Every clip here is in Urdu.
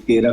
13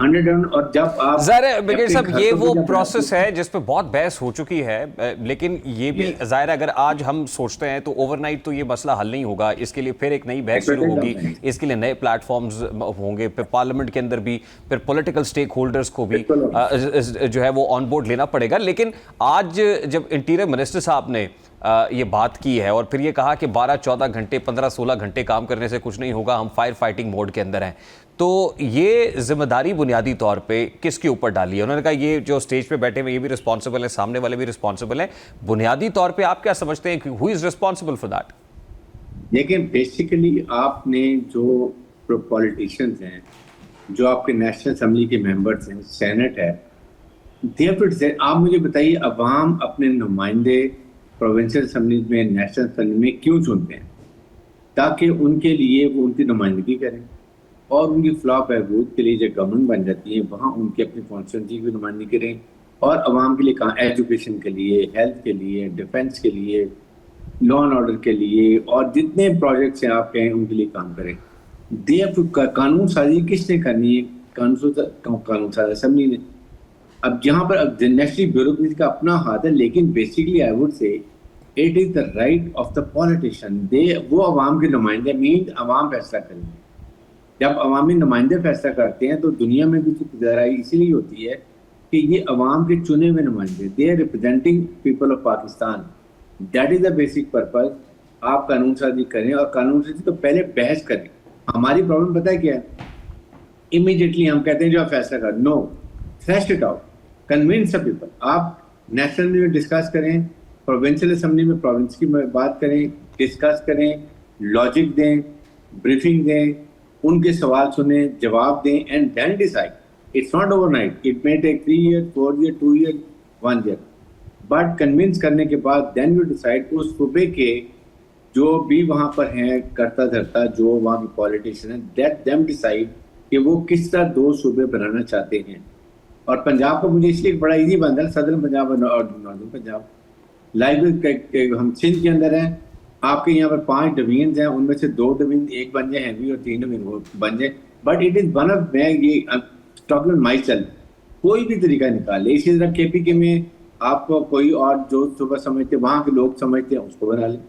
100 اور جب آپ ظاہر ہے بریگیڈ صاحب یہ وہ پروسیس ہے جس پہ بہت بحث ہو چکی ہے، لیکن یہ بھی ظاہر ہے اگر آج ہم سوچتے ہیں تو اوور نائٹ تو یہ مسئلہ حل نہیں ہوگا، اس کے لیے پھر ایک نئی بحث شروع ہوگی، اس کے لیے نئے پلیٹ فارمز ہوں گے، پھر پارلیمنٹ کے اندر بھی، پھر پولیٹیکل سٹیک ہولڈرز کو بھی جو ہے وہ آن بورڈ لینا پڑے گا۔ لیکن آج جب انٹیریئر منسٹر صاحب نے یہ بات کی ہے اور پھر یہ کہا کہ 12-14 گھنٹے 15-16 گھنٹے کام کرنے سے کچھ نہیں ہوگا، ہم فائر فائٹنگ موڈ کے اندر ہیں، تو یہ ذمہ داری بنیادی طور پہ کس کے اوپر ڈالی ہے؟ انہوں نے کہا یہ جو اسٹیج پہ بیٹھے ہوئے یہ بھی رسپانسبل ہے، سامنے والے بھی رسپانسبل ہیں، بنیادی طور پہ آپ کیا سمجھتے ہیں کہ ہو از رسپانسبل فار دیٹ؟ لیکن بیسیکلی آپ نے جو پولیٹیشنز ہیں، جو آپ کے نیشنل اسمبلی کے ممبرز ہیں، سینٹ ہے، آپ مجھے بتائیے عوام اپنے نمائندے پروونشل اسمبلیز میں، نیشنل اسمبلی میں کیوں چنتے ہیں؟ تاکہ ان کے لیے وہ ان کی نمائندگی کریں اور ان کی فلاح بہبود کے لیے جو گورنمنٹ بن جاتی ہے وہاں ان کی اپنی کانسٹیٹوئنسی کی نمائندگی کریں اور عوام کے لیے ایجوکیشن کے لیے، ہیلتھ کے لیے، ڈیفنس کے لیے، لا اینڈ آرڈر کے لیے اور جتنے پروجیکٹس ہیں آپ کہیں ان کے لیے کام کریں۔ قانون سازی کس نے کرنی ہے؟ قانون ساز اسمبلی نے۔ اب یہاں پر نیشنل بیوروکریسی کا اپنا ہاتھ ہے، لیکن basically I would say it is the right of the politician, وہ عوام کے نمائندے، مین عوام فیصلہ کریں گے۔ جب عوامی نمائندے فیصلہ کرتے ہیں تو دنیا میں بھی ذرائع اسی لیے ہوتی ہے کہ یہ عوام کے چنے ہوئے نمائندے، they are representing people of Pakistan, that is the basic purpose. آپ قانون سازی کریں اور قانون سازی تو پہلے بحث کریں۔ ہماری پرابلم پتہ ہے کیا ہے؟ امیڈیٹلی ہم کہتے ہیں جو آپ فیصلہ کر، no, thresh it out, convince the people. آپ نیشنل میں ڈسکس کریں، پروونشل اسمبلی میں پروونس کی بات کریں، ڈسکس کریں، لاجک دیں، بریفنگ دیں، ان کے سوال سنیں، جواب دیں، and then decide. It's not overnight, it may take 3 years 4 years 2 years 1 year، but convince کرنے کے بعد دین یو ڈیسائڈ۔ اس صوبے کے جو بھی وہاں پر ہیں کرتا دھرتا، جو وہاں کی پولیٹیشین ہیں، لیٹ دیم ڈیسائڈ کہ وہ کس طرح 2 صوبے بنانا چاہتے ہیں۔ اور پنجاب کو مجھے اس لیے بڑا ایزی بنتا ہے، صدرن پنجاب اور ناردرن پنجاب۔ لائک ہم سندھ کے اندر ہیں، آپ کے یہاں پر 5 ڈویژنز ہیں، ان میں سے 2 ڈویژن ایک بن جائے ہیوی اور 3 ڈویژن وہ بن جائے، but it is one of, میں یہ ٹاکنگ مائی سیلف، کوئی بھی طریقہ نکالے۔ اسی طرح کے پی کے میں آپ کو کوئی اور جو صوبہ سمجھتے وہاں کے لوگ سمجھتے ہیں اس کو بنا لیں،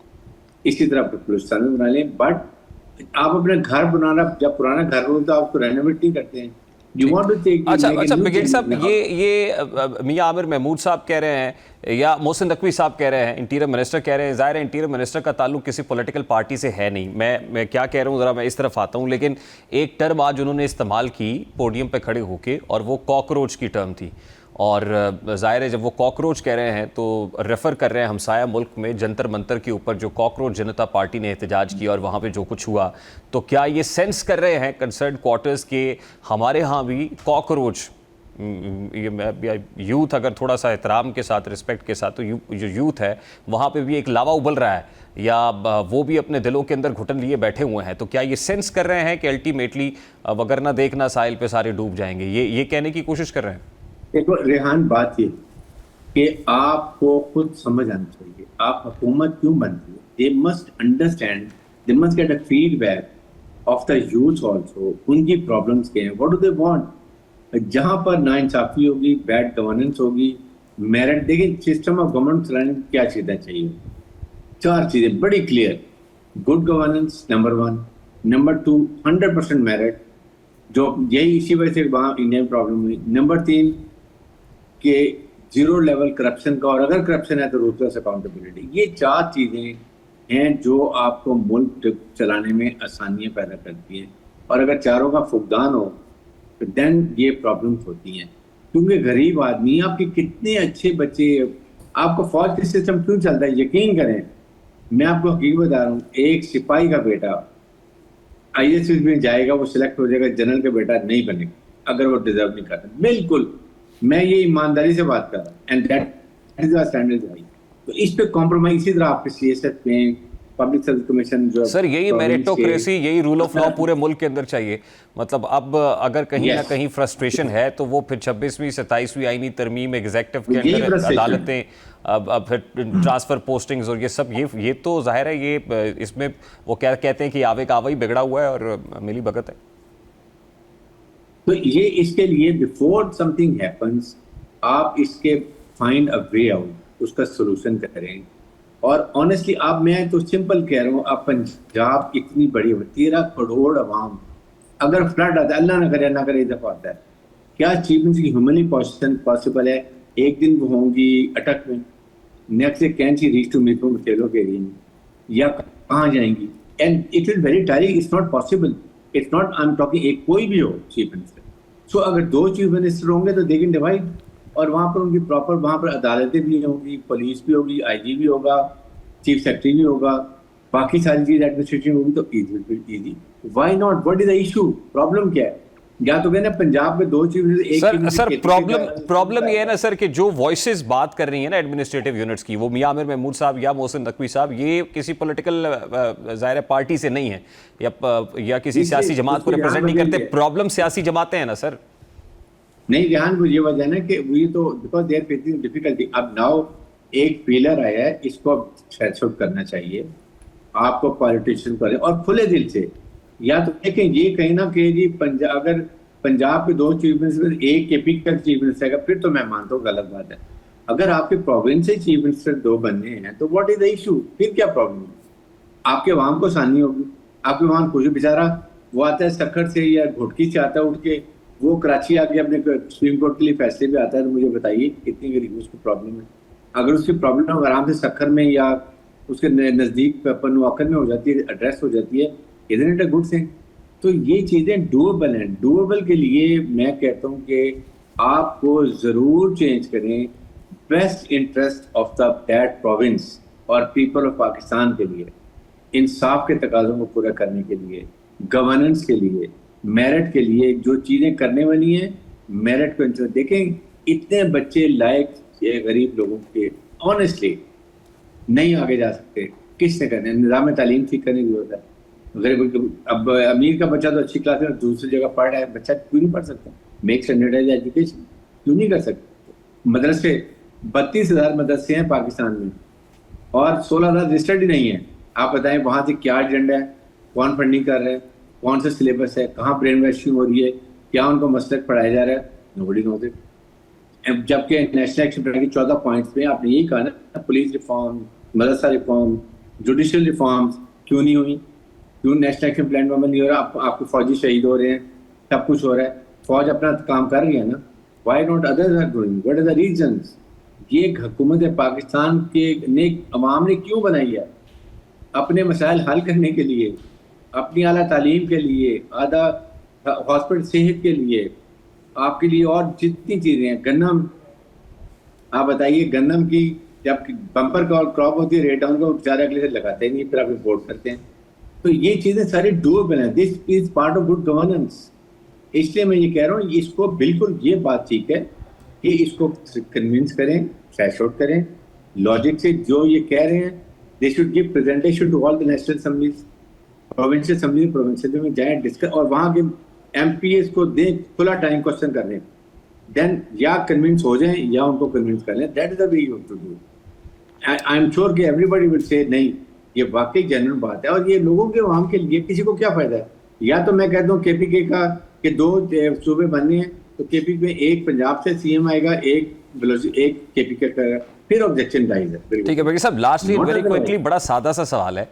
اسی طرح بلوچستان میں بنا لیں، بٹ آپ اپنے گھر بنانا، جب پرانا گھر ہو تو آپ کو رینوویٹ نہیں کرتے ہیں۔ اچھا بریگیڈ صاحب، یہ میاں عامر محمود صاحب کہہ رہے ہیں یا محسن نقوی صاحب کہہ رہے ہیں، انٹیریئر منسٹر کہہ رہے ہیں، ظاہر ہے انٹیریئر منسٹر کا تعلق کسی پولیٹیکل پارٹی سے ہے نہیں، میں کیا کہہ رہا ہوں ذرا میں اس طرف آتا ہوں، لیکن ایک ٹرم آج انہوں نے استعمال کی پوڈیم پہ کھڑے ہو کے، اور وہ کاکروچ کی ٹرم تھی، اور ظاہر ہے جب وہ کاکروچ کہہ رہے ہیں تو ریفر کر رہے ہیں ہمسایہ ملک میں جنتر منتر کے اوپر جو کاکروچ جنتا پارٹی نے احتجاج کیا اور وہاں پہ جو کچھ ہوا، تو کیا یہ سینس کر رہے ہیں کنسرنڈ کوارٹرز کے ہمارے ہاں بھی کاکروچ، یوتھ اگر تھوڑا سا احترام کے ساتھ، رسپیکٹ کے ساتھ، تو جو یوتھ ہے وہاں پہ بھی ایک لاوا ابل رہا ہے، یا وہ بھی اپنے دلوں کے اندر گھٹن لیے بیٹھے ہوئے ہیں، تو کیا یہ سینس کر رہے ہیں کہ الٹیمیٹلی وگرنہ دیکھنا ساحل پہ سارے ڈوب جائیں گے، یہ کہنے کی کوشش کر رہے ہیں؟ دیکھو ریحان، بات یہ کہ آپ کو خود سمجھ آنا چاہیے آپ حکومت کیوں بنتی ہے۔ They must understand, they must get a feedback of the youth also, ان کی پرابلمس کیا ہیں، واٹ ڈو دے وانٹ۔ جہاں پر ناانصافی ہوگی، بیڈ گورننس ہوگی، میرٹ، دیکھیں سسٹم آف گورنمنٹ چلانے میں کیا چیزیں چاہیے، 4 چیزیں بڑی clear: good governance number 1، number 2 100% merit, جو یہی اسی وجہ سے وہاں انڈیا میں پرابلم ہوئی، نمبر 3 کہ 0 لیول کرپشن کا، اور اگر کرپشن ہے تو روتلس اکاؤنٹیبلٹی۔ یہ 4 چیزیں ہیں جو آپ کو ملک چلانے میں آسانیاں پیدا کرتی ہیں، اور اگر چاروں کا فقدان ہو تو دین یہ پرابلمس ہوتی ہیں، کیونکہ غریب آدمی، آپ کے کتنے اچھے بچے، آپ کو فوج کے سسٹم کیوں چلتا ہے؟ یقین کریں، میں آپ کو حقیقت بتا رہا ہوں، ایک سپاہی کا بیٹا IAS میں جائے گا، وہ سلیکٹ ہو جائے گا، جنرل کا بیٹا نہیں بنے گا اگر وہ ڈیزرو نہیں کرتا۔ بالکل، میں یہ ایمانداری سے بات کر رہا ہوں، and that is our standard high. تو اس پہ کمپرومائز، اسی طرح آپ کے CSF میں پبلک سروس کمیشن جو سر یہی میریٹوکریسی، یہی رول آف لا پورے ملک کے اندر چاہیے۔ مطلب اب اگر کہیں نہ کہیں فرسٹریشن ہے تو وہ پھر 26ویں 27ویں آئینی ترمیم، ایگزیکٹو کے اندر عدالتیں، پھر ٹرانسفر پوسٹنگز اور یہ سب، یہ تو ظاہر ہے یہ اس میں وہ کیا کہتے ہیں کہ آوے کا آوا ہی بگڑا ہوا ہے اور ملی بھگت ہے۔ تو یہ اس کے لیے بفور سم تھنگ ہیپنس آپ اس کے فائنڈ اے وے آؤٹ، اس کا سولوشن کریں. اور آنیسٹلی اب میں تو سمپل کہہ رہا ہوں، اب پنجاب اتنی بڑی 13 کروڑ عوام، اگر فلڈ آتا ہے، اللہ نہ کرے دفعہ آتا ہے، کیا چیف منسٹر کی ہیومنلی پاسبل ہے؟ ایک دن وہ ہوں گی اٹک میں، next can she reach to metro مٹیلو کے ایریے میں، یا کہاں جائیں گی؟ And it will very tiring. It's not possible. It's not I am talking ایک کوئی بھی ہو چیف منسٹر. سو اگر 2 چیف منسٹر ہوں گے تو دے کین ڈیوائڈ، اور وہاں پر ان کی پراپر وہاں پر عدالتیں بھی ہوں گی، پولیس بھی ہوگی، آئی جی بھی ہوگا، چیف سیکرٹری بھی ہوگا، باقی ساری چیز ایڈمنسٹریشن ہوگی، تو easy. Why not? What is the issue? Problem کیا ہے؟ یا تو کہنا پنجاب میں 2 چیف منسٹر. سر پرابلم یہ ہے نا سر کہ جو وائسز بات کر رہی ہیں نا ایڈمنسٹریٹو یونٹس کی، وہ میاں عامر محمود صاحب یا محسن نقوی صاحب، یہ کسی پولیٹیکل ظاہر پارٹی سے نہیں ہے یا کسی سیاسی جماعت کو ریپرزینٹ نہیں کرتے. پرابلم سیاسی جماعتیں ہیں نا سر. نہیں ریحان، وہ یہ وجہ ہے نا کہ وہ تو because they are facing difficulty. اب ناؤ ایک فیلر آیا ہے، اس کو سیٹ آؤٹ کرنا چاہیے آپ کو، پالیٹیشین کرے اور کھلے دل سے. یا تو دیکھیں یہ کہیں نا کہ جی اگر پنجاب کے 2 چیف منسٹر، ایک کے پی کا چیف منسٹر ہے، پھر تو میں مانتا ہوں غلط بات ہے. اگر آپ کے پروونس سے چیف منسٹر 2 بننے ہیں تو واٹ از دا ایشو؟ پھر کیا پرابلم ہے؟ آپ کے عوام کو آسانی ہوگی. آپ کے عوام کچھ بیچارہ وہ آتا ہے سکھر سے یا گھوٹکی سے آتا ہے اٹھ کے، وہ کراچی آ کے اپنے سپریم کورٹ کے لیے فیصلے پہ آتا ہے، تو مجھے بتائیے کتنی غریب اس کو پرابلم ہے. اگر اس کی پرابلم آرام سے سکھر میں یا اس کے نزدیک پنواکر میں ہو جاتی ہے، ایڈریس ہو جاتی ہے، isn't it a good thing؟ تو یہ چیزیں ڈویبل ہیں. ڈویبل کے لیے میں کہتا ہوں کہ آپ کو ضرور چینج کریں best interest of the that province اور پیپل آف پاکستان کے لیے، انصاف کے تقاضوں کو پورا کرنے کے لیے، گورننس کے لیے، میرٹ کے لیے. جو چیزیں کرنے والی ہیں میرٹ کو انٹرسٹ. دیکھیں اتنے بچے لائق غریب لوگوں کے آنیسٹلی نہیں آگے جا سکتے. کس نے کرنا ہے؟ نظام تعلیم ٹھیک کرنے کی ضرورت ہے. اب امیر کا بچہ تو اچھی کلاس میں دوسری جگہ پڑھ رہا ہے، بچہ کیوں نہیں پڑھ سکتا؟ میک اسٹینڈرڈائز ایجوکیشن کیوں نہیں کر سکتے؟ مدرسے 32,000 مدرسے ہیں پاکستان میں اور 16,000 رجسٹرڈ ہی نہیں ہیں. آپ بتائیں وہاں سے کیا ایجنڈا ہے؟ کون فنڈنگ کر رہا ہے؟ کون سا سلیبس ہے؟ کہاں برین واشنگ ہو رہی ہے؟ کیا ان کو مسلک پڑھایا جا رہا ہے؟ Nobody knows it. جبکہ نیشنل ایکشن پلان کے 14 پوائنٹس میں آپ نے یہی کہا نا، پولیس ریفارم، مدرسہ ریفارم، جوڈیشل ریفارمس کیوں نہیں ہوئی؟ کیوں نیشنل ایکشن پلان میں عمل نہیں ہو رہا؟ آپ کے فوجی شہید ہو رہے ہیں، سب کچھ ہو رہا ہے، فوج اپنا کام کر رہی ہے نا. Why not others are doing? What are the reasons? یہ حکومت پاکستان کے عوام نے کیوں بنائی ہے؟ اپنے مسائل حل کرنے کے لیے، اپنی اعلیٰ تعلیم کے لیے، آدھا ہاسپٹل صحت کے لیے، آپ کے لیے اور جتنی چیزیں ہیں. گندم آپ بتائیے، گندم کی جب بمپر کراپ ہوتی ہے ریٹ ڈاؤن کا، بیچارے اگلے سے لگاتے نہیں، پھر آپ امپورٹ کرتے ہیں. تو یہ چیزیں ساری ڈویبل ہیں. This is part of good governance. اس لیے میں یہ کہہ رہا ہوں اس کو بالکل یہ بات ٹھیک ہے کہ اس کو کنونس کریں، فلیش آؤٹ کریں لاجک سے. جو یہ کہہ رہے ہیں they should give presentation to all the national assemblies, provincial assembly, provincial میں جائیں ڈسکس، اور وہاں کے ایم پی ایس کو دیں کھلا ٹائم کوشچن کر لیں. دین یا کنونس ہو جائیں یا ان کو کنونس کر لیں. That is the way you have to do. I am sure کہ ایوری بڈی ول سے نہیں، یہ واقعی جنرل بات ہے. اور یہ لوگوں کے عوام کے لیے کسی کو کیا فائدہ ہے؟ یا تو میں کہتا ہوں کے پی کے کا کہ 2 صوبے بننے ہیں تو کے پی میں ایک پنجاب سے سی ایم آئے گا، ایک کے پی کے کا، پھر آبجیکشن جائز ہے. ٹھیک ہے بھائی صاحب، لاسٹلی ویری کوئکلی بڑا سادہ سا سوال ہے.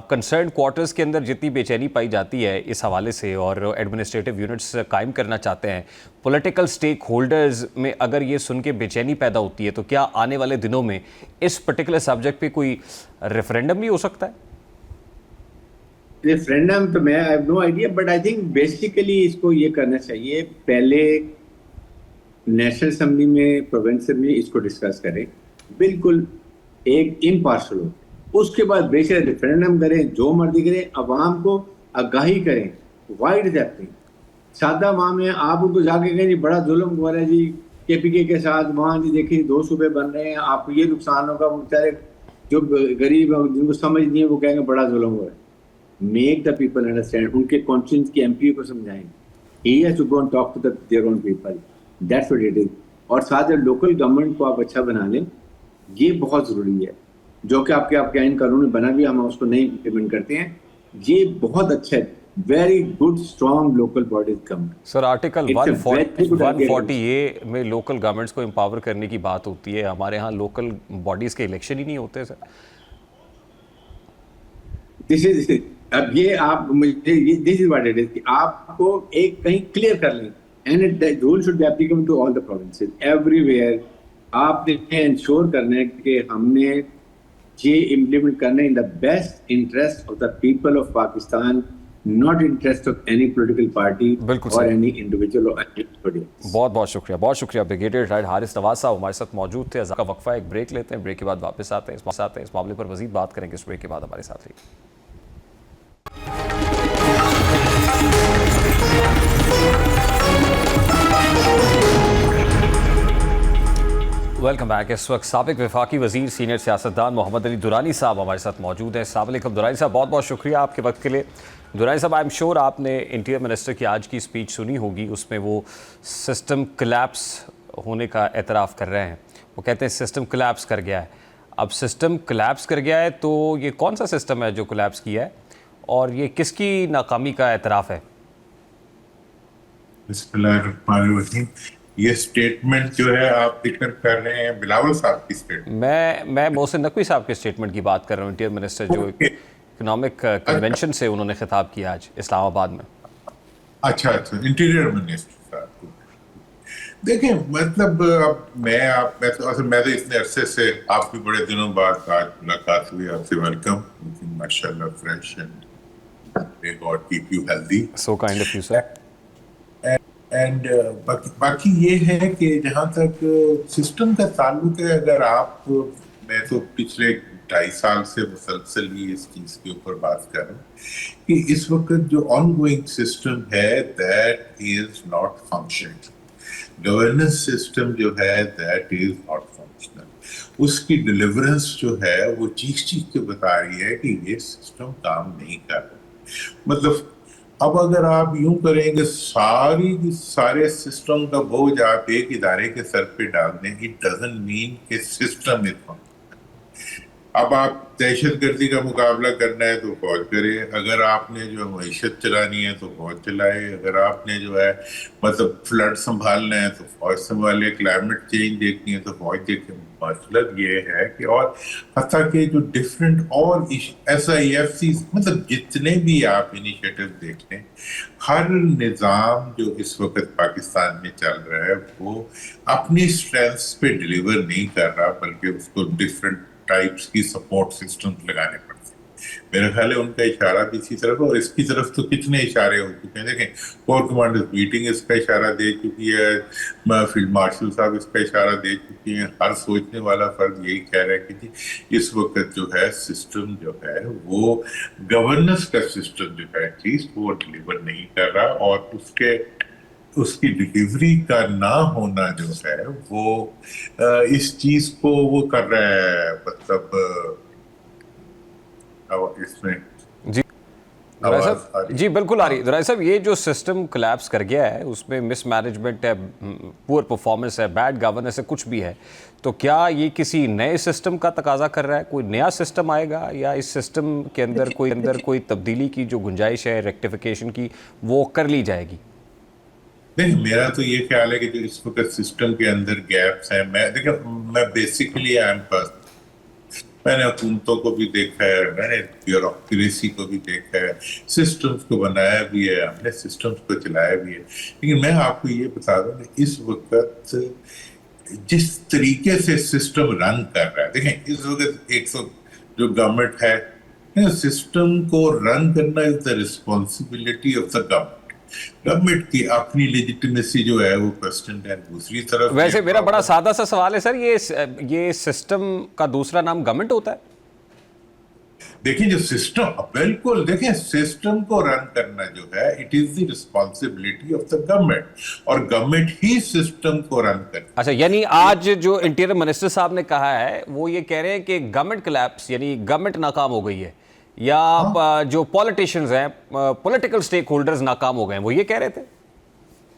کنسرنڈ کوارٹرز کے اندر جتنی بے چینی پائی جاتی ہے اس حوالے سے، اور ایڈمنسٹریٹو یونٹس قائم کرنا چاہتے ہیں، پولیٹیکل سٹیک ہولڈرز میں اگر یہ سن کے بے چینی پیدا ہوتی ہے، تو کیا آنے والے دنوں میں اس پرٹیکولر سبجیکٹ پہ کوئی ریفرینڈم بھی ہو سکتا ہے؟ ریفرینڈم تو میں I have no idea, but I think basically اس کو یہ کرنا چاہیے، پہلے نیشنل اسمبلی میں، پروونس میں اس کو ڈسکس کریں بالکل ایک امپارشل ہو. اس کے بعد بے شک ریفرینڈم کریں، جو مرضی کریں، عوام کو آگاہی کریں. Why does that thing? سادہ عوام ہے، آپ ان کو جا کے کہیں جی بڑا ظلم ہو رہا ہے جی کے پی کے ساتھ، وہاں جی دیکھیں 2 صوبے بن رہے ہیں، آپ کو یہ نقصان ہوگا. وہ بیچارے جو غریب ہیں جن کو سمجھ نہیں ہے وہ کہیں گے بڑا ظلم ہو رہا ہے. Make the people understand. ان کے کانسٹیٹوئنسی کے ایم پی کو سمجھائیں. He has to go and talk to their own people. That's what it is. اور ساتھ لوکل گورنمنٹ کو آپ اچھا بنا لیں، یہ بہت ضروری ہے. جو کہ آپ کے آئین قانون میں بنا بھی، ہم اس کو نہیں امپلیمنٹ کرتے ہیں. یہ بہت اچھا ہے. very good, strong local bodies government. Sir article It's a very good idea. 140A میں لوکل گورنمنٹس کو امپاور کرنے کی بات ہوتی ہے. ہمارے ہاں لوکل باڈیز کے الیکشن ہی نہیں ہوتے سر. اب یہ آپ مجھے دس از واٹ اٹ از کہ آپ کو ایک کہیں کلیئر کر لیں and rule should be applicable to all the provinces everywhere. آپ نے انشور کرنا ہے کہ ہم نے یہ امپلیمنٹ کرنا ہے in the best interest of the people of Pakistan, not interest of any political party or any individual or anybody. بہت بہت شکریہ, بہت شکریہ. بریگیڈیئر ریٹائرڈ حارث نواز صاحب ہمارے ساتھ موجود تھے. کا وقفہ ایک بریک لیتے ہیں, بریک کے بعد واپس آتے ہیں اس معاملے پر مزید بات کریں گے. اس بریک کے بعد ہمارے ساتھ رہیے. Welcome back. اس وقت سابق وفاقی وزیر سینئر سیاستدان محمد علی درانی صاحب ہمارے ساتھ موجود ہیں. السلام علیکم درانی صاحب, بہت بہت شکریہ آپ کے وقت کے لیے. درانی صاحب, آئی ایم شیور آپ نے انٹیریئر منسٹر کی آج کی اسپیچ سنی ہوگی. اس میں وہ سسٹم کلیپس ہونے کا اعتراف کر رہے ہیں. وہ کہتے ہیں سسٹم کلیپس کر گیا ہے. اب سسٹم کلیپس کر گیا ہے تو یہ کون سا سسٹم ہے جو کلیپس کیا ہے, اور یہ کس کی ناکامی کا اعتراف ہے؟ بسم اللہ الرحمن الرحیم. یہ سٹیٹمنٹ جو ہے آپ ذکر کر رہے ہیں بلاول صاحب کی سٹیٹمنٹ. میں محسن نقوی صاحب کے سٹیٹمنٹ کی بات کر رہا ہوں. انٹیریئر منسٹر جو اکنامک کنونشن سے انہوں نے خطاب کیا آج اسلام آباد میں. اچھا انٹیریئر منسٹر صاحب. دیکھیں مطلب اب میں تو اتنے عرصے سے آپ کی بڑے دنوں بعد آج ملاقات ہوئی آپ سے. ویلکم. ماشاء اللہ fresh and may God keep you healthy. So kind of you, sir. And باقی یہ ہے کہ جہاں تک سسٹم کا تعلق ہے, اگر آپ میں تو پچھلے 2.5 سال سے مسلسل ہی اس چیز کے اوپر بات کر رہا ہوں کہ اس وقت جو آن گوئنگ سسٹم ہے that is not functioning. Governance system جو ہے دیٹ از ناٹ فنکشنل. اس کی ڈیلیورنس جو ہے وہ چیخ کے بتا رہی ہے کہ یہ سسٹم کام نہیں کر رہا. مطلب اب اگر آپ یوں کریں گے سارے سسٹم کا بوجھ آپ ایک ادارے کے سر پہ ڈال دیں, اٹ ڈزنٹ مین کہ سسٹم اتنا. اب آپ دہشت گردی کا مقابلہ کرنا ہے تو فوج کرے, اگر آپ نے جو معیشت چلانی ہے تو فوج چلائے, اگر آپ نے جو ہے مطلب فلڈ سنبھالنا ہے تو فوج سنبھالے, کلائمیٹ چینج دیکھنی ہے تو فوج دیکھے. مطلب یہ ہے کہ اور حتیٰ کہ جو ڈفرینٹ اور SIFC مطلب جتنے بھی آپ انیشیٹو دیکھ لیں, ہر نظام جو اس وقت پاکستان میں چل رہا ہے وہ اپنی اسٹرینتھس پہ ڈیلیور نہیں کر رہا, بلکہ اس کو ڈفرینٹ ٹائپس کی سپورٹ سسٹم لگانے پڑتے ہیں. میرا خیال ہے ان کا اشارہ بھی اسی طرف, اور اس کی طرف تو کتنے اشارے ہو چکے ہیں. دیکھیں کور کمانڈرز میٹنگ اس کا اشارہ دے چکی ہے, فیلڈ مارشل صاحب اس کا اشارہ دے چکی ہیں. ہر سوچنے والا فرد یہی کہہ رہا ہے کہ جی اس وقت جو ہے سسٹم جو ہے وہ گورننس کا سسٹم جو ہے ایٹ لیسٹ وہ ڈلیور نہیں کر رہا, اور اس کی ڈلیوری کا نہ ہونا جو ہے وہ اس چیز کو وہ کر رہا ہے. مطلب اس میں جی بالکل آ رہی. درائے صاحب یہ جو سسٹم کلیپس کر گیا ہے اس میں مس مینجمنٹ ہے, پور پرفارمنس ہے, بیڈ گورننس ہے, کچھ بھی ہے, تو کیا یہ کسی نئے سسٹم کا تقاضا کر رہا ہے؟ کوئی نیا سسٹم آئے گا یا اس سسٹم کے اندر کوئی تبدیلی کی جو گنجائش ہے ریکٹیفیکیشن کی وہ کر لی جائے گی؟ نہیں, میرا تو یہ خیال ہے کہ جو اس وقت سسٹم کے اندر گیپس ہیں, میں بیسیکلی میں نے حکومتوں کو بھی دیکھا ہے, میں نے بیوروکریسی کو بھی دیکھا ہے, سسٹمز کو بنایا بھی ہے, ہم نے سسٹمز کو چلایا بھی ہے. لیکن میں آپ کو یہ بتا دوں کہ اس وقت جس طریقے سے سسٹم رن کر رہا ہے, دیکھیں اس وقت جو گورنمنٹ ہے, سسٹم کو رن کرنا is the responsibility of the government. Government کی اپنی لیجیٹمیسی جو ہے وہ کوسچن ہے. دوسری طرف ویسے میرا بڑا سادہ سا سوال ہے سر, یہ سسٹم کا دوسرا نام گورنمنٹ ہوتا ہے؟ دیکھیں جو سسٹم, بالکل دیکھیں سسٹم کو رن کرنا جو ہے it is the responsibility of the government, اور گورنمنٹ ہی سسٹم کو رن کرنا. اچھا, یعنی آج جو انٹیریئر منسٹر صاحب نے کہا ہے وہ یہ کہہ رہے ہیں کہ گورنمنٹ کلیپس یعنی گورنمنٹ ناکام ہو گئی ہے, یا جو پولیٹیشنز ہیں پولیٹیکل سٹیک ہولڈرز ناکام ہو گئے ہیں, وہ یہ کہہ رہے تھے؟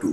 2,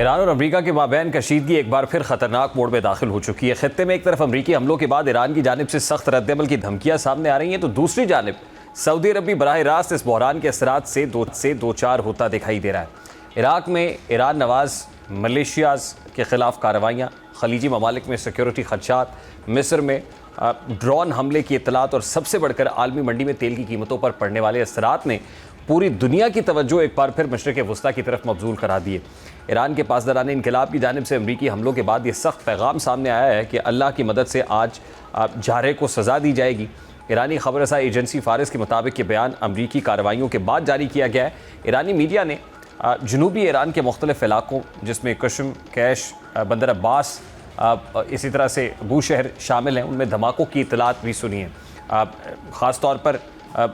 ایران اور امریکہ کے مابین کشیدگی ایک بار پھر خطرناک موڑ میں داخل ہو چکی ہے۔ خطے میں ایک طرف امریکی حملوں کے بعد ایران کی جانب سے سخت رد عمل کی دھمکیاں سامنے آ رہی ہیں، تو دوسری جانب سعودی عرب بھی براہ راست اس بحران کے اثرات سے دوچار ہوتا دکھائی دے رہا ہے۔ عراق میں ایران نواز ملیشیاز کے خلاف کارروائیاں، خلیجی ممالک میں سیکیورٹی خدشات، مصر میں ڈرون حملے کی اطلاعات اور سب سے بڑھ کر عالمی منڈی میں تیل کی قیمتوں پر پڑنے والے اثرات نے پوری دنیا کی توجہ ایک بار پھر مشرق وسطیٰ کی طرف مبذول کرا دی ہے۔ ایران کے پاسداران انقلاب کی جانب سے امریکی حملوں کے بعد یہ سخت پیغام سامنے آیا ہے کہ اللہ کی مدد سے آج جارحے کو سزا دی جائے گی۔ ایرانی خبر رساں ایجنسی فارس کے مطابق یہ بیان امریکی کارروائیوں کے بعد جاری کیا گیا ہے۔ ایرانی میڈیا نے جنوبی ایران کے مختلف علاقوں جس میں قشم، کیش، بندر عباس، اسی طرح سے بو شہر شامل ہیں، ان میں دھماکوں کی اطلاعات بھی سنی ہیں۔ خاص طور پر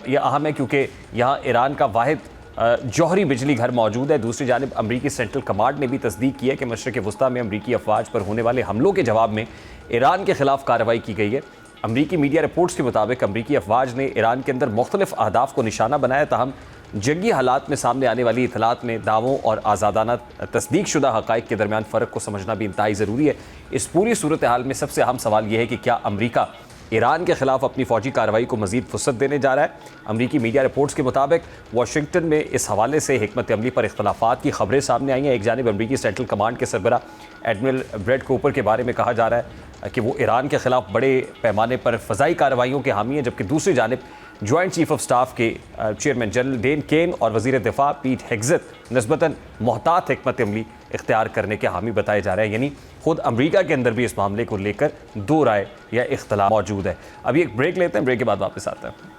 یہ اہم ہے کیونکہ یہاں ایران کا واحد جوہری بجلی گھر موجود ہے۔ دوسری جانب امریکی سینٹرل کمانڈ نے بھی تصدیق کی ہے کہ مشرق وسطیٰ میں امریکی افواج پر ہونے والے حملوں کے جواب میں ایران کے خلاف کارروائی کی گئی ہے۔ امریکی میڈیا رپورٹس کے مطابق امریکی افواج نے ایران کے اندر مختلف اہداف کو نشانہ بنایا، تاہم جنگی حالات میں سامنے آنے والی اطلاعات میں دعووں اور آزادانہ تصدیق شدہ حقائق کے درمیان فرق کو سمجھنا بھی انتہائی ضروری ہے۔ اس پوری صورتحال میں سب سے اہم سوال یہ ہے کہ کیا امریکہ ایران کے خلاف اپنی فوجی کارروائی کو مزید وسعت دینے جا رہا ہے؟ امریکی میڈیا رپورٹس کے مطابق واشنگٹن میں اس حوالے سے حکمت عملی پر اختلافات کی خبریں سامنے آئی ہیں۔ ایک جانب امریکی سینٹرل کمانڈ کے سربراہ ایڈمرل بریڈ کوپر کے بارے میں کہا جا رہا ہے کہ وہ ایران کے خلاف بڑے پیمانے پر فضائی کارروائیوں کے حامی ہیں، جبکہ دوسری جانب جوائنٹ چیف آف سٹاف کے چیئرمین جنرل ڈین کین اور وزیر دفاع پیٹ ہیگزت نسبتاً محتاط حکمت عملی اختیار کرنے کے حامی بتائے جا رہے ہیں۔ یعنی خود امریکہ کے اندر بھی اس معاملے کو لے کر دو رائے یا اختلاف موجود ہے۔ ابھی ایک بریک لیتے ہیں، بریک کے بعد واپس آتے ہیں۔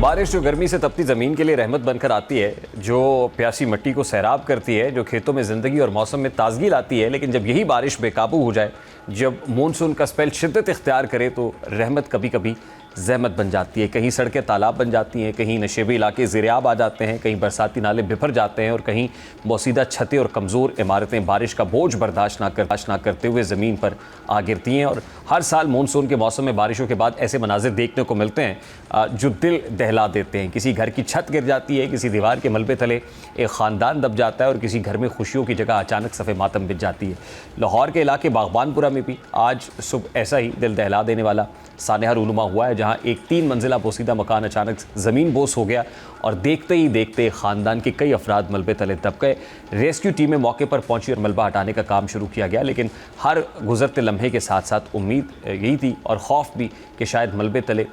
بارش جو گرمی سے تپتی زمین کے لیے رحمت بن کر آتی ہے، جو پیاسی مٹی کو سیراب کرتی ہے، جو کھیتوں میں زندگی اور موسم میں تازگی لاتی ہے، لیکن جب یہی بارش بے قابو ہو جائے، جب مونسون کا سپیل شدت اختیار کرے تو رحمت کبھی کبھی زحمت بن جاتی ہے۔ کہیں سڑکیں تالاب بن جاتی ہیں، کہیں نشیبی علاقے زیر آب آ جاتے ہیں، کہیں برساتی نالے بپھر جاتے ہیں، اور کہیں بوسیدہ چھتیں اور کمزور عمارتیں بارش کا بوجھ برداشت نہ کرتے ہوئے زمین پر آ گرتی ہیں۔ اور ہر سال مونسون کے موسم میں بارشوں کے بعد ایسے مناظر دیکھنے کو ملتے ہیں جو دل دہلا دیتے ہیں۔ کسی گھر کی چھت گر جاتی ہے، کسی دیوار کے ملبے تلے ایک خاندان دب جاتا ہے، اور کسی گھر میں خوشیوں کی جگہ اچانک صفِ ماتم بچ جاتی ہے۔ لاہور کے علاقے باغبان پورہ میں بھی آج صبح ایسا ہی دل دہلا دینے والا سانحہ رونما ہوا ہے، جہاں ایک 3 منزلہ بوسیدہ مکان اچانک زمین بوس ہو گیا اور دیکھتے ہی دیکھتے خاندان کے کئی افراد ملبے تلے دب گئے۔ ریسکیو ٹیمیں موقع پر پہنچی اور ملبہ ہٹانے کا کام شروع کیا گیا، لیکن ہر گزرتے لمحے کے ساتھ ساتھ امید یہی تھی اور خوف بھی کہ شاید ملبے تلے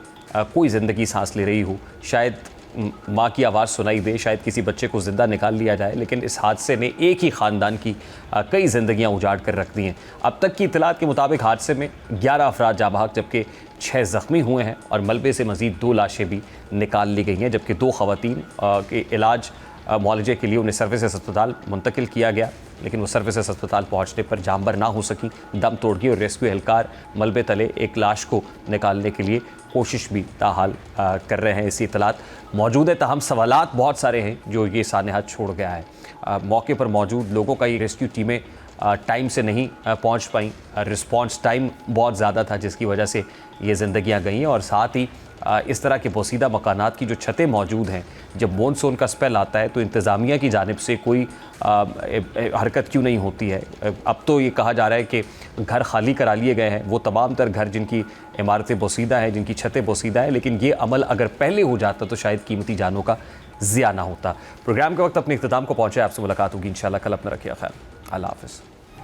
کوئی زندگی سانس لے رہی ہو، شاید ماں کی آواز سنائی دے، شاید کسی بچے کو زندہ نکال لیا جائے، لیکن اس حادثے نے ایک ہی خاندان کی کئی زندگیاں اجاڑ کر رکھ دی ہیں۔ اب تک کی اطلاعات کے مطابق حادثے میں 11 افراد جاں بحق جبکہ 6 زخمی ہوئے ہیں، اور ملبے سے مزید 2 لاشیں بھی نکال لی گئی ہیں، جبکہ 2 خواتین کے علاج معالجے کے لیے انہیں سروسز اسپتال منتقل کیا گیا، لیکن وہ سروسز اسپتال پہنچنے پر جانبر نہ ہو سکیں، دم توڑ گئی، اور ریسکیو اہلکار ملبے تلے ایک لاش کو نکالنے کے لیے کوشش بھی تاحال کر رہے ہیں۔ ایسی اطلاعات موجود ہے، تاہم سوالات بہت سارے ہیں جو یہ سانحہ چھوڑ گیا ہے۔ موقع پر موجود لوگوں کا یہ ریسکیو ٹیمیں ٹائم سے نہیں پہنچ پائیں، رسپانس ٹائم بہت زیادہ تھا جس کی وجہ سے یہ زندگیاں گئیں، اور ساتھ ہی اس طرح کے بوسیدہ مکانات کی جو چھتیں موجود ہیں، جب مونسون کا سپیل آتا ہے تو انتظامیہ کی جانب سے کوئی حرکت کیوں نہیں ہوتی ہے؟ اب تو یہ کہا جا رہا ہے کہ گھر خالی کرا لیے گئے ہیں، وہ تمام تر گھر جن کی عمارتیں بوسیدہ ہیں، جن کی چھتیں بوسیدہ ہیں، لیکن یہ عمل اگر پہلے ہو جاتا تو شاید قیمتی جانوں کا ضیاع نہ ہوتا۔ پروگرام کے وقت اپنے اختتام کو پہنچے، آپ سے ملاقات ہوگی انشاءاللہ کل۔ اپنا رکھیے خیال، اللہ حافظ۔